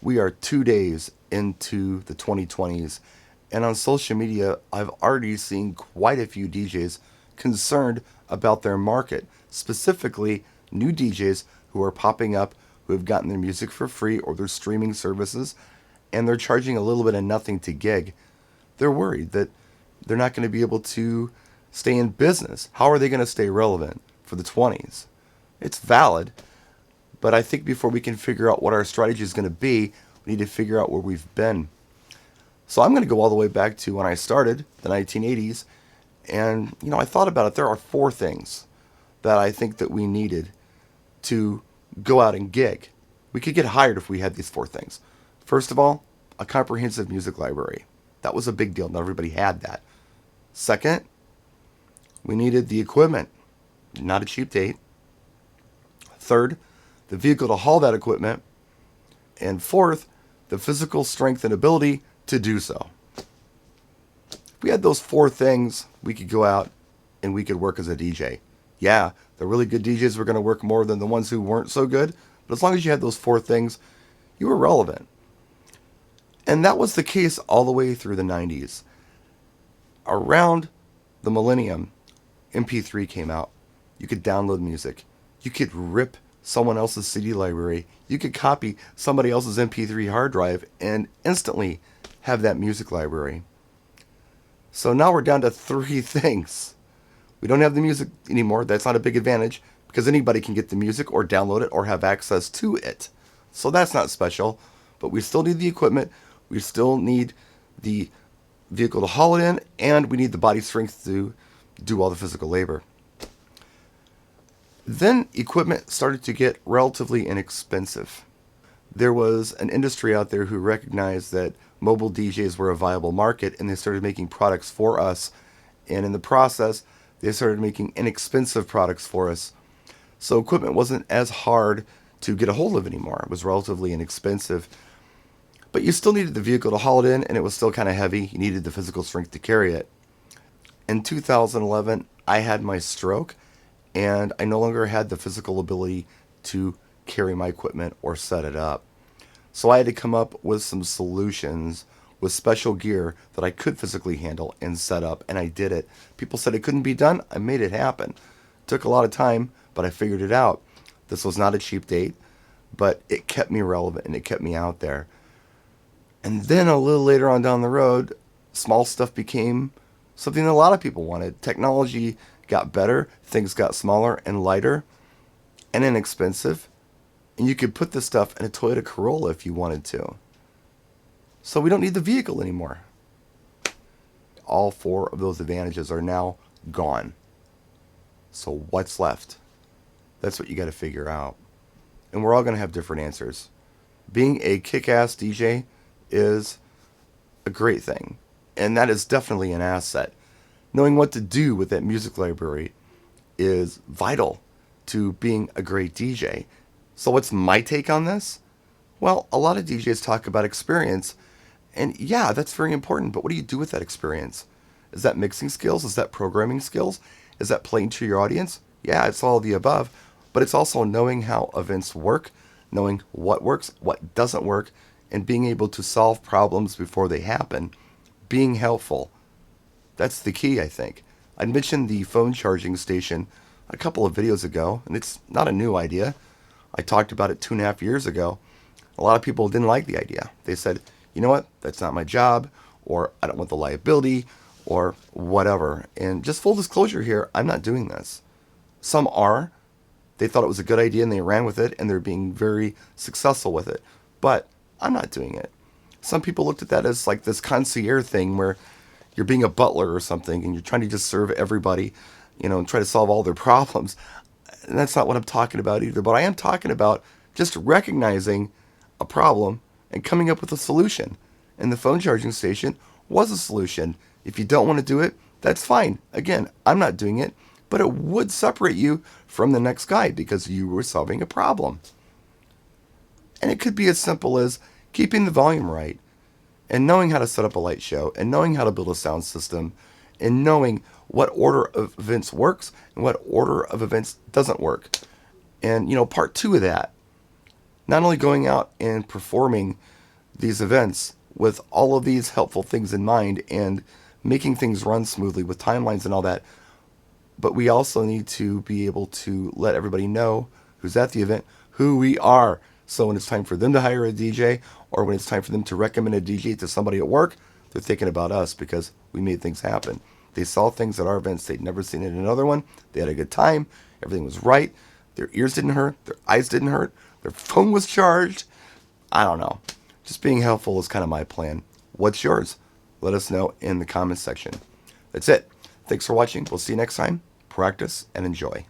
We are 2 days into the 2020s, and on social media, I've already seen quite a few DJs concerned about their market, specifically new DJs who are popping up who have gotten their music for free or their streaming services, and they're charging a little bit of nothing to gig. They're worried that they're not going to be able to stay in business. How are they going to stay relevant for the 20s? It's valid, but I think before we can figure out what our strategy is going to be, we need to figure out where we've been. So I'm going to go all the way back to when I started, the 1980s, and I thought about it. There are four things that I think that we needed to go out and gig. We could get hired if we had these four things. First of all, a comprehensive music library. That was a big deal. Not everybody had that. Second, we needed the equipment, not a cheap date. Third, the vehicle to haul that equipment. And fourth, the physical strength and ability to do so. If we had those four things, we could go out and we could work as a DJ. Yeah, the really good DJs were going to work more than the ones who weren't so good, but as long as you had those four things, you were relevant. And that was the case all the way through the 90s. Around the millennium, MP3 came out. You could download music. You could rip someone else's CD library. You could copy somebody else's MP3 hard drive and instantly have that music library. So now we're down to three things. We don't have the music anymore. That's not a big advantage because anybody can get the music or download it or have access to it. So that's not special. But we still need the equipment. We still need the vehicle to haul it in, and we need the body strength to do all the physical labor. Then equipment started to get relatively inexpensive. There was an industry out there who recognized that mobile DJs were a viable market, and they started making products for us. And in the process, they started making inexpensive products for us. So equipment wasn't as hard to get a hold of anymore. It was relatively inexpensive. But you still needed the vehicle to haul it in, and it was still kind of heavy. You needed the physical strength to carry it. In 2011, I had my stroke, and I no longer had the physical ability to carry my equipment or set it up. So I had to come up with some solutions with special gear that I could physically handle and set up, and I did it. People said it couldn't be done. I made it happen. Took a lot of time, but I figured it out. This was not a cheap date, but it kept me relevant and it kept me out there. And then a little later on down the road, small stuff became something that a lot of people wanted. Technology got better, things got smaller and lighter and inexpensive, and you could put this stuff in a Toyota Corolla if you wanted to. So we don't need the vehicle anymore. All four of those advantages are now gone. So what's left? That's what you got to figure out. And we're all going to have different answers. Being a kick-ass DJ is a great thing, and that is definitely an asset. Knowing what to do with that music library is vital to being a great DJ. So what's my take on this? Well, a lot of DJs talk about experience, and yeah, that's very important, but what do you do with that experience? Is that mixing skills? Is that programming skills? Is that playing to your audience? Yeah, it's all of the above, but it's also knowing how events work, knowing what works, what doesn't work, and being able to solve problems before they happen, being helpful. That's the key, I think. I mentioned the phone charging station a couple of videos ago, and it's not a new idea. I talked about it 2.5 years ago. A lot of people didn't like the idea. They said, you know what, that's not my job, or I don't want the liability, or whatever. And just full disclosure here, I'm not doing this. Some are. They thought it was a good idea and they ran with it, and they're being very successful with it. But I'm not doing it. Some people looked at that as like this concierge thing where you're being a butler or something and you're trying to just serve everybody, and try to solve all their problems. And that's not what I'm talking about either. But I am talking about just recognizing a problem and coming up with a solution. And the phone charging station was a solution. If you don't want to do it, that's fine. Again, I'm not doing it, but it would separate you from the next guy because you were solving a problem. And it could be as simple as keeping the volume right, and knowing how to set up a light show, and knowing how to build a sound system, and knowing what order of events works and what order of events doesn't work. And, part two of that, Not only going out and performing these events with all of these helpful things in mind and making things run smoothly with timelines and all that, but we also need to be able to let everybody know who's at the event who we are. So when it's time for them to hire a DJ or when it's time for them to recommend a DJ to somebody at work, they're thinking about us because we made things happen. They saw things at our events they'd never seen at another one. They had a good time. Everything was right. Their ears didn't hurt. Their eyes didn't hurt. Their phone was charged. I don't know. Just being helpful is kind of my plan. What's yours? Let us know in the comments section. That's it. Thanks for watching. We'll see you next time. Practice and enjoy.